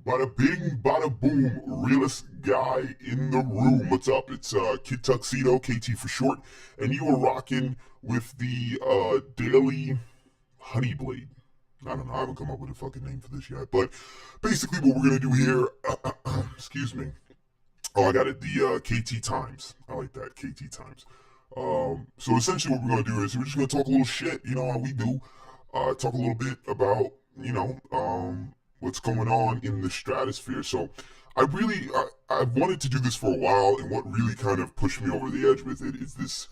Bada bing, bada boom, realest guy in the room. What's up? It's Kid Tuxedo, KT for short, and you are rocking with the Daily Honey Blade. I don't know, I haven't come up with a fucking name for this yet, but basically what we're gonna do here, excuse me. Oh, I got it. The KT Times. I like that, KT Times. So essentially what we're gonna do is we're just gonna talk a little shit, you know how we do. Talk a little bit about, what's going on in the stratosphere. So I've wanted to do this for a while, and what really kind of pushed me over the edge with it is this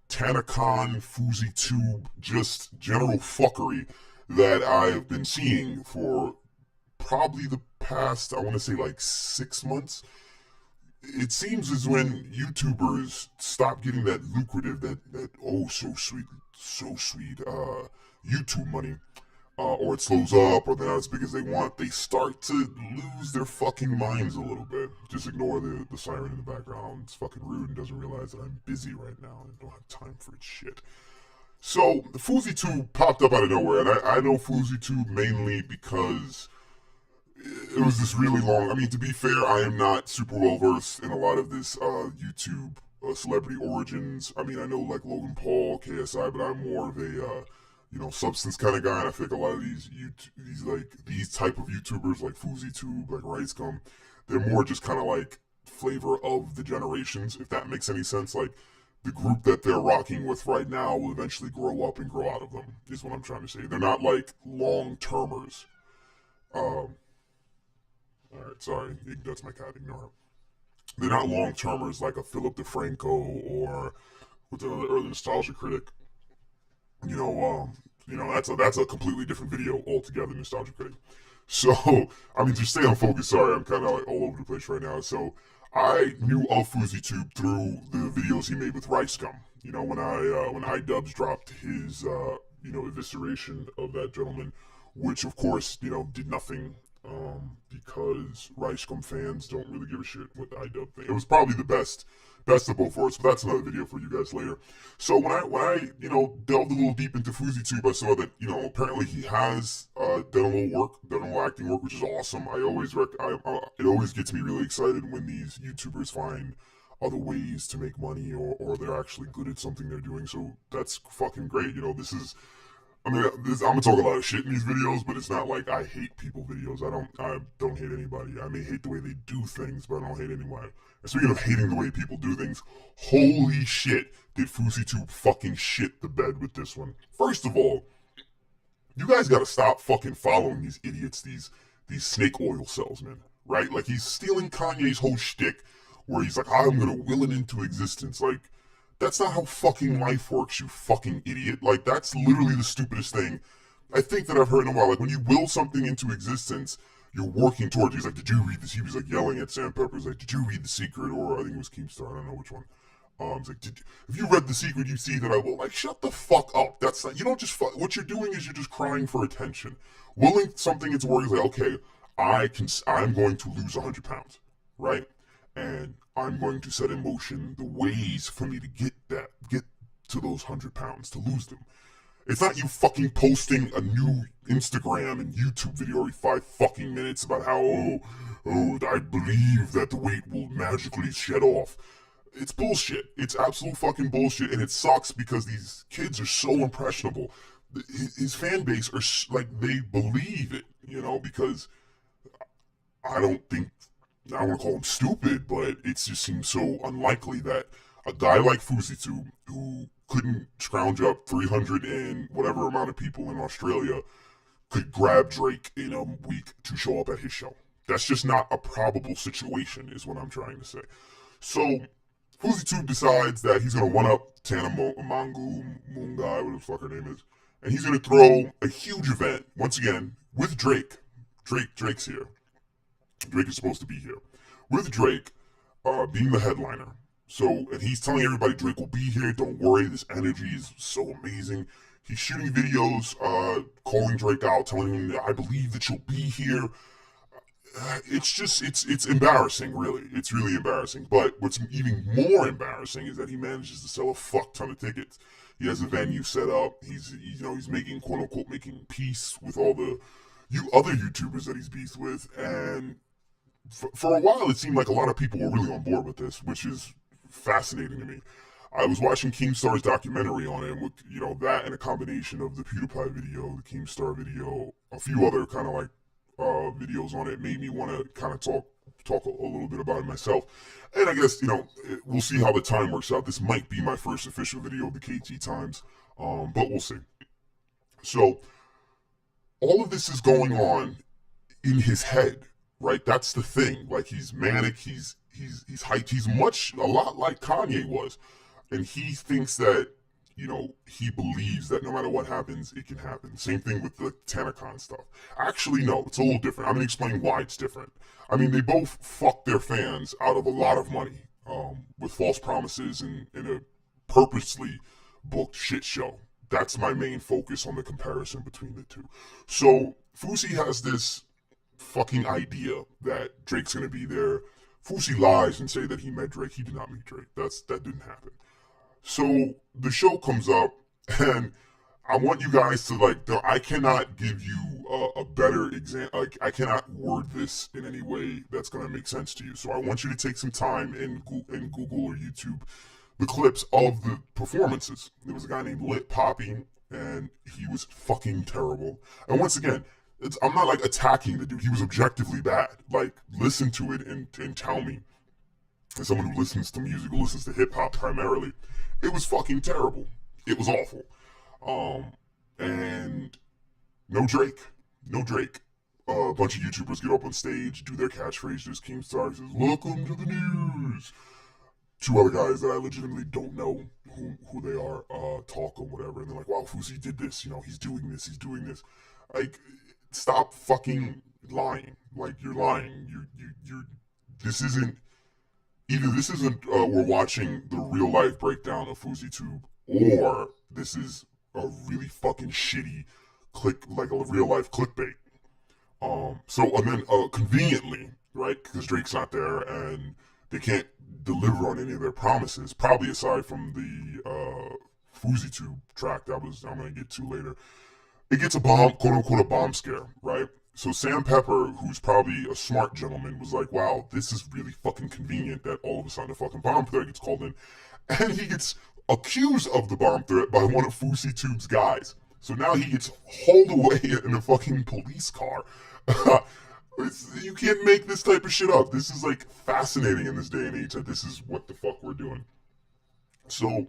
Tanacon Fouseytube just general fuckery that I've been seeing for probably the past, I want to say like 6 months. It seems as when YouTubers stop getting that lucrative, that oh so sweet YouTube money, or it slows up, or they're not as big as they want, they start to lose their fucking minds a little bit. Just ignore the siren in the background. It's fucking rude and doesn't realize that I'm busy right now and don't have time for its shit. So, the Fouseytube popped up out of nowhere, and I know Fouseytube mainly because it was this really long. I mean, to be fair, I am not super well versed in a lot of this YouTube celebrity origins. I mean, I know like Logan Paul, KSI, but I'm more of a substance kind of guy. And I think a lot of these type of YouTubers like FouseyTube, like RiceGum, they're more just kind of like flavor of the generations, if that makes any sense. Like the group that they're rocking with right now will eventually grow up and grow out of them. Is what I'm trying to say. They're not like long termers. Um, all right, sorry, that's my cat. Ignore her. They're not long termers like a Philip DeFranco or with the early nostalgia critic. That's a completely different video altogether. Nostalgia critic. So, I mean, to stay on focus. Sorry, I'm kind of like all over the place right now. So, I knew of Fouseytube through the videos he made with Rice Gum. You know, when iDubbbz dropped his evisceration of that gentleman, which of course did nothing because Rice Gum fans don't really give a shit what the iDubbbz think. It was probably the best of both worlds, but that's another video for you guys later. So when I delved a little deep into FouseyTube, I saw that apparently he has done a little work, done a little acting work, which is awesome. It always gets me really excited when these YouTubers find other ways to make money, or they're actually good at something they're doing. So that's fucking great. I'm gonna talk a lot of shit in these videos, but it's not like I hate people videos. I don't hate anybody. I may hate the way they do things, but I don't hate anyone. And speaking of hating the way people do things, holy shit, did FouseyTube fucking shit the bed with this one. First of all, you guys gotta stop fucking following these idiots, these snake oil salesmen, right? Like he's stealing Kanye's whole shtick, where he's like, I'm gonna will it into existence. Like, that's not how fucking life works, you fucking idiot. Like, that's literally the stupidest thing I think that I've heard in a while. Like, when you will something into existence, you're working towards it. He's like, did you read this? He was like yelling at Sam Pepper. He's like, did you read The Secret? Or I think it was Keemstar. I don't know which one. He's like, if you read The Secret, you see that I will. Like, shut the fuck up. That's not, you don't just, what you're doing is you're just crying for attention. Willing something into work is like, okay, I'm going to lose 100 pounds, right? And I'm going to set in motion the ways for me to get to those 100 pounds, to lose them. It's not you fucking posting a new Instagram and YouTube video every 5 fucking minutes about how, I believe that the weight will magically shed off. It's bullshit. It's absolute fucking bullshit. And it sucks because these kids are so impressionable. His fan base are like, they believe it, because I don't think, I don't want to call him stupid, but it just seems so unlikely that a guy like FouseyTube, who couldn't scrounge up 300 and whatever amount of people in Australia, could grab Drake in a week to show up at his show. That's just not a probable situation, is what I'm trying to say. So, FouseyTube decides that he's going to one-up Tana Mongeau, Moongai, whatever the fuck her name is, and he's going to throw a huge event, once again, with Drake. Drake's here. Drake is supposed to be here. With Drake being the headliner. So, and he's telling everybody Drake will be here. Don't worry, this energy is so amazing. He's shooting videos, calling Drake out, telling him that I believe that you'll be here. It's embarrassing, really. It's really embarrassing. But what's even more embarrassing is that he manages to sell a fuck ton of tickets. He has a venue set up. He's making, quote unquote, making peace with all the you other YouTubers that he's beefed with, and for a while it seemed like a lot of people were really on board with this, which is fascinating to me. I was watching Keemstar's documentary on it, with that and a combination of the PewDiePie video, the Keemstar video, a few other kind of like videos on it made me want to kind of talk a little bit about it myself. And I guess we'll see how the time works out. This might be my first official video of the KT Times, but we'll see. So all of this is going on in his head, right? That's the thing. Like, he's manic, he's hyped, he's a lot like Kanye was. And he thinks that, he believes that no matter what happens, it can happen. Same thing with the Tanacon stuff. Actually, no, it's a little different. I'm going to explain why it's different. I mean, they both fucked their fans out of a lot of money with false promises and in a purposely booked shit show. That's my main focus on the comparison between the two. So, Fousey has this fucking idea that Drake's going to be there. Fousey lies and say that he met Drake. He did not meet Drake. That didn't happen. So the show comes up, and I want you guys to I cannot give you a better example. Like, I cannot word this in any way that's gonna make sense to you. So I want you to take some time in Google or YouTube the clips of the performances. There was a guy named Lit Poppy, and he was fucking terrible. And once again, I'm not like attacking the dude. He was objectively bad. Like, listen to it and tell me. As someone who listens to music, who listens to hip hop primarily, it was fucking terrible. It was awful. And no Drake. No Drake. A bunch of YouTubers get up on stage, do their catchphrases. Keemstar says, "Welcome to the news." Two other guys that I legitimately don't know who they are, talk or whatever, and they're like, "Wow, Fousey did this. He's doing this. He's doing this." Like, stop fucking lying. Like, you're lying. You're. This isn't. Either this isn't we're watching the real life breakdown of Fouseytube, or this is a really fucking shitty like a real life clickbait. And then conveniently, right, because Drake's not there and they can't deliver on any of their promises, probably aside from the Fouseytube track that I'm gonna get to later. It gets a quote unquote a bomb scare, right? So Sam Pepper, who's probably a smart gentleman, was like, wow, this is really fucking convenient that all of a sudden a fucking bomb threat gets called in. And he gets accused of the bomb threat by one of Fouseytube's guys. So now he gets hauled away in a fucking police car. You can't make this type of shit up. This is like fascinating in this day and age that this is what the fuck we're doing. So,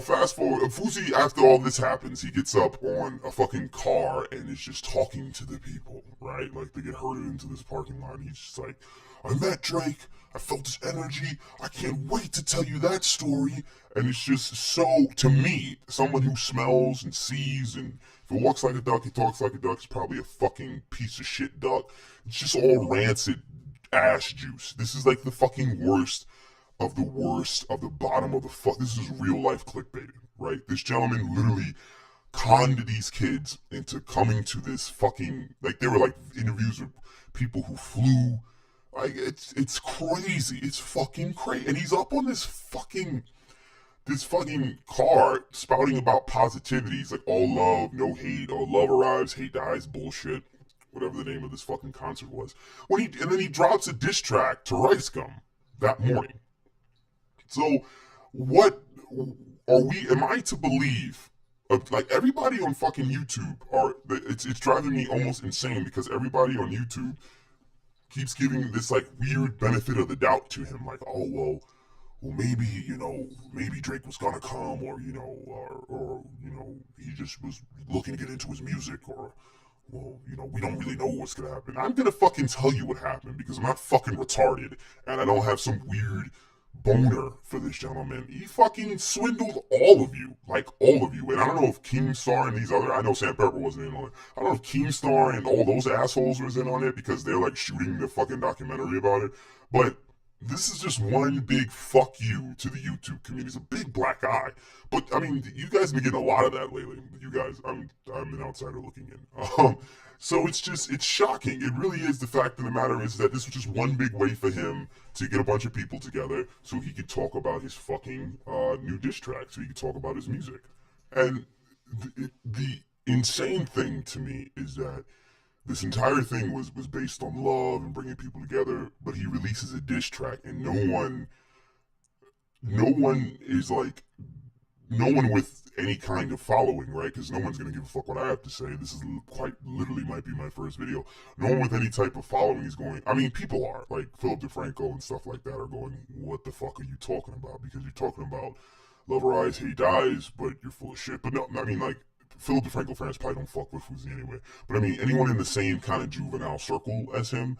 fast forward, Fousey, after all this happens, he gets up on a fucking car and is just talking to the people, right? Like, they get herded into this parking lot, and he's just like, "I met Drake, I felt his energy, I can't wait to tell you that story." And it's just so, to me, someone who smells and sees, and if it walks like a duck, he talks like a duck, it's probably a fucking piece of shit duck. It's just all rancid ass juice. This is like the fucking worst of the bottom of the fuck. This is real life clickbaiting, right? This gentleman literally conned these kids into coming to this fucking, like, they were like interviews with people who flew. Like, it's crazy. It's fucking crazy. And he's up on this fucking car spouting about positivity. He's like, all love, no hate, or love arrives, hate dies, bullshit. Whatever the name of this fucking concert was. And then he drops a diss track to Rice Gum that morning. So, what am I to believe? Like, everybody on fucking YouTube it's driving me almost insane, because everybody on YouTube keeps giving this like weird benefit of the doubt to him. Like, oh, well, maybe, maybe Drake was gonna come, or, he just was looking to get into his music, or, well, we don't really know what's gonna happen. I'm gonna fucking tell you what happened, because I'm not fucking retarded, and I don't have some weird boner for this gentleman. He fucking swindled all of you. Like, all of you. And I don't know if Keemstar and these other, I know Sam Pepper wasn't in on it. I don't know if Keemstar and all those assholes was in on it, because they're like shooting the fucking documentary about it. But this is just one big fuck you to the YouTube community. It's a big black eye. But, I mean, you guys have been getting a lot of that lately. You guys, I'm an outsider looking in. So it's shocking. It really is. The fact of the matter is that this was just one big way for him to get a bunch of people together so he could talk about his fucking new diss track, so he could talk about his music. And the insane thing to me is that This entire thing was based on love and bringing people together, but he releases a diss track, and no one is like, no one with any kind of following, right? Because no one's gonna give a fuck what I have to say. This is quite literally might be my first video. No one with any type of following is going. I mean, people are like Philip DeFranco and stuff like that are going. What the fuck are you talking about? Because you're talking about Love Rise, He Dies, but you're full of shit. But no, I mean like. Philip DeFranco fans probably don't fuck with Fousey anyway. But I mean, anyone in the same kind of juvenile circle as him,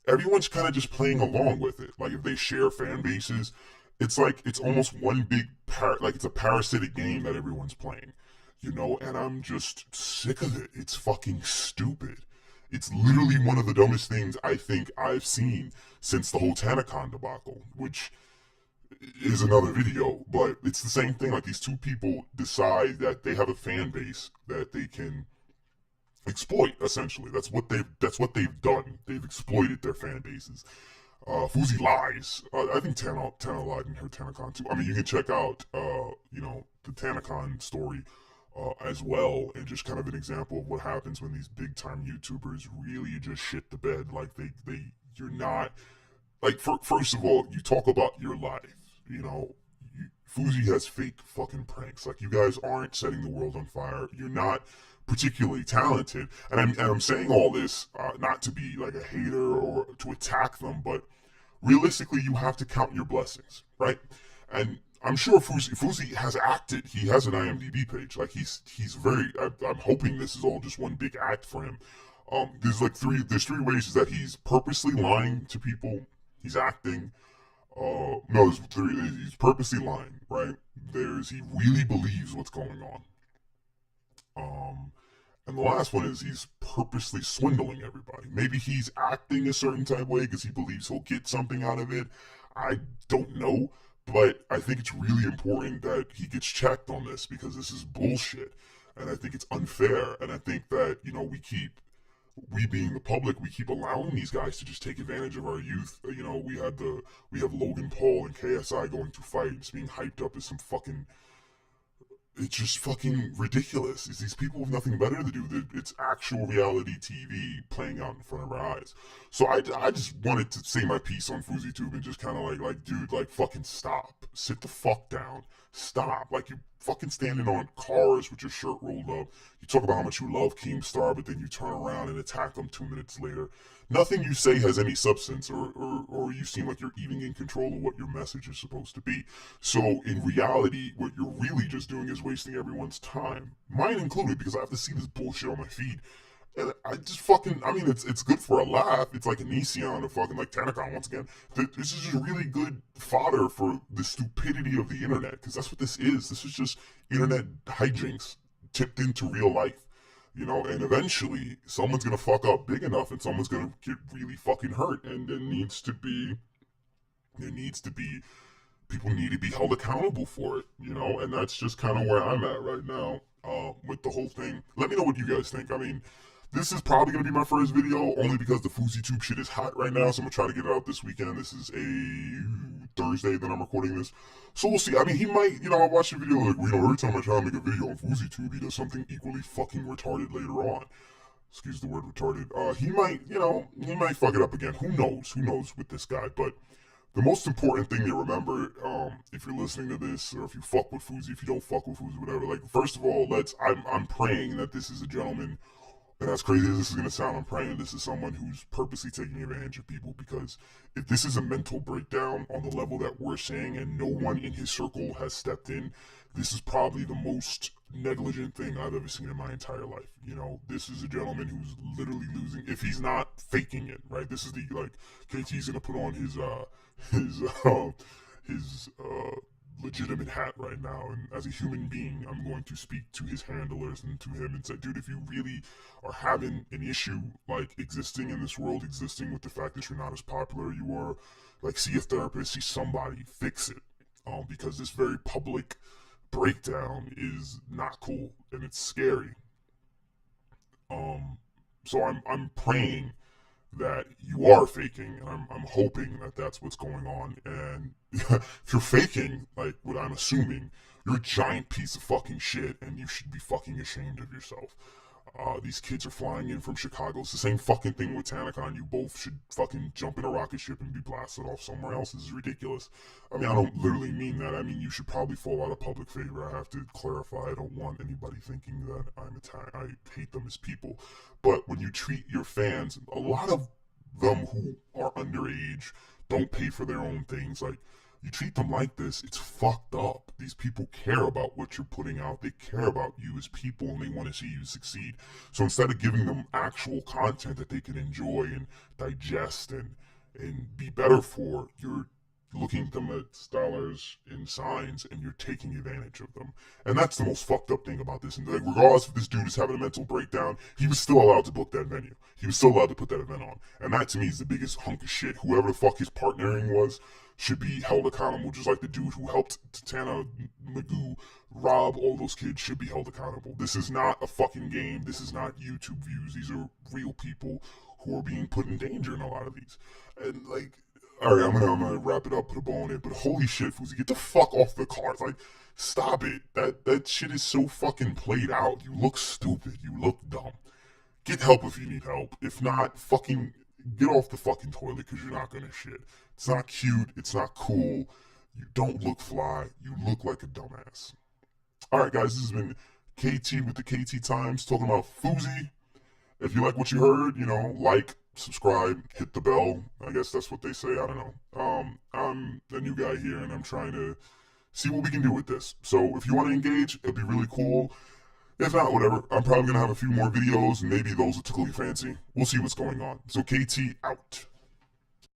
everyone's kind of just playing along with it. Like if they share fan bases, it's like it's almost one big like it's a parasitic game that everyone's playing, you know. And I'm just sick of it. It's fucking stupid. It's literally one of the dumbest things I think I've seen since the whole Tanacon debacle, which is another video, but it's the same thing. Like these two people decide that they have a fan base that they can exploit. Essentially, that's what they've done. They've exploited their fan bases. Fousey lies. I think Tana lied in her Tanacon too. I mean, you can check out you know, the Tanacon story as well, and just kind of an example of what happens when these big time YouTubers really just shit the bed. Like you're not like first of all, you talk about your life. You know, Fousey has fake fucking pranks. Like, you guys aren't setting the world on fire. You're not particularly talented. And I'm saying all this not to be like a hater or to attack them, but realistically, you have to count your blessings, right? And I'm sure Fousey has acted. He has an IMDb page. Like, he's very. I'm hoping this is all just one big act for him. There's three ways is that he's purposely lying to people. He's acting. No, there's three. He's purposely lying, right? He really believes what's going on. And the last one is he's purposely swindling everybody. Maybe he's acting a certain type of way because he believes he'll get something out of it. I don't know, but I think it's really important that he gets checked on this because this is bullshit, and I think it's unfair. And I think that, you know, we being the public, we keep allowing these guys to just take advantage of our youth. You know, we have Logan Paul and KSI going to fight. It's being hyped up as some fucking. It's just fucking ridiculous. It's these people with nothing better to do. It's actual reality TV playing out in front of our eyes. So I just wanted to say my piece on Fouseytube and just kind of like, dude, like fucking stop. Sit the fuck down. Stop. Like, you fucking standing on cars with your shirt rolled up. You talk about how much you love Keemstar, but then you turn around and attack them 2 minutes later. Nothing you say has any substance, or you seem like you're even in control of what your message is supposed to be. So in reality, what you're really just doing is wasting everyone's time, mine included, because I have to see this bullshit on my feed. And I just fucking, I mean, it's good for a laugh. It's like an Onision or fucking like Tanacon once again. This is just really good fodder for the stupidity of the internet, because that's what this is. This is just internet hijinks tipped into real life. You know, and eventually someone's gonna fuck up big enough and someone's gonna get really fucking hurt. And there needs to be, people need to be held accountable for it, you know? And that's just kind of where I'm at right now with the whole thing. Let me know what you guys think. I mean, this is probably going to be my first video only because the Fouseytube shit is hot right now. So I'm going to try to get it out this weekend. This is a Thursday that I'm recording this. So we'll see. I mean, he might, you know, I watched the video, like, you know, every time I try to make a video on Fouseytube, he does something equally fucking retarded later on. Excuse the word retarded. He might, you know, he might fuck it up again. Who knows? Who knows with this guy? But the most important thing to remember, if you're listening to this, or if you fuck with Fousey, if you don't fuck with Fousey, whatever, like, first of all, I'm praying that this is a gentleman. And as crazy as this is going to sound, I'm praying this is someone who's purposely taking advantage of people, because if this is a mental breakdown on the level that we're saying and no one in his circle has stepped in, this is probably the most negligent thing I've ever seen in my entire life. You know, this is a gentleman who's literally losing, if he's not faking it, right? This is the, like, KT's going to put on his legitimate hat right now, and as a human being, I'm going to speak to his handlers and to him and say, dude, if you really are having an issue, like, existing in this world, existing with the fact that you're not as popular you are, like, see a therapist, see somebody, fix it, because this very public breakdown is not cool and it's scary. So I'm praying that you are faking, and I'm hoping that that's what's going on. And if you're faking, like what I'm assuming, you're a giant piece of fucking shit, and you should be fucking ashamed of yourself. These kids are flying in from Chicago. It's the same fucking thing with TanaCon. You both should fucking jump in a rocket ship and be blasted off somewhere else. This is ridiculous. I mean, I don't literally mean that. I mean, you should probably fall out of public favor. I have to clarify. I don't want anybody thinking that I hate them as people. But when you treat your fans, a lot of them who are underage, don't pay for their own things, like, you treat them like this, it's fucked up. These people care about what you're putting out. They care about you as people, and they want to see you succeed. So instead of giving them actual content that they can enjoy and digest and be better for, you're looking at them as dollars and signs, and you're taking advantage of them. And that's the most fucked up thing about this. And like, regardless if this dude is having a mental breakdown, he was still allowed to book that venue. He was still allowed to put that event on. And that to me is the biggest hunk of shit. Whoever the fuck his partnering was should be held accountable, just like the dude who helped Tana Magoo rob all those kids should be held accountable. This is not a fucking game. This is not YouTube views. These are real people who are being put in danger in a lot of these. And like, all right, I'm gonna wrap it up, put a bow on it. But holy shit, Fousey, get the fuck off the cards. Like, stop it. That shit is so fucking played out. You look stupid. You look dumb. Get help if you need help. If not, fucking get off the fucking toilet because you're not gonna shit. It's not cute. It's not cool. You don't look fly. You look like a dumbass. All right, guys, this has been KT with the KT Times talking about Fousey. If you like what you heard, you know, like, subscribe, hit the bell. I guess that's what they say. I don't know. I'm the new guy here, and I'm trying to see what we can do with this. So if you want to engage, it'd be really cool. If not, whatever. I'm probably going to have a few more videos, and maybe those will tickle your fancy. We'll see what's going on. So KT out.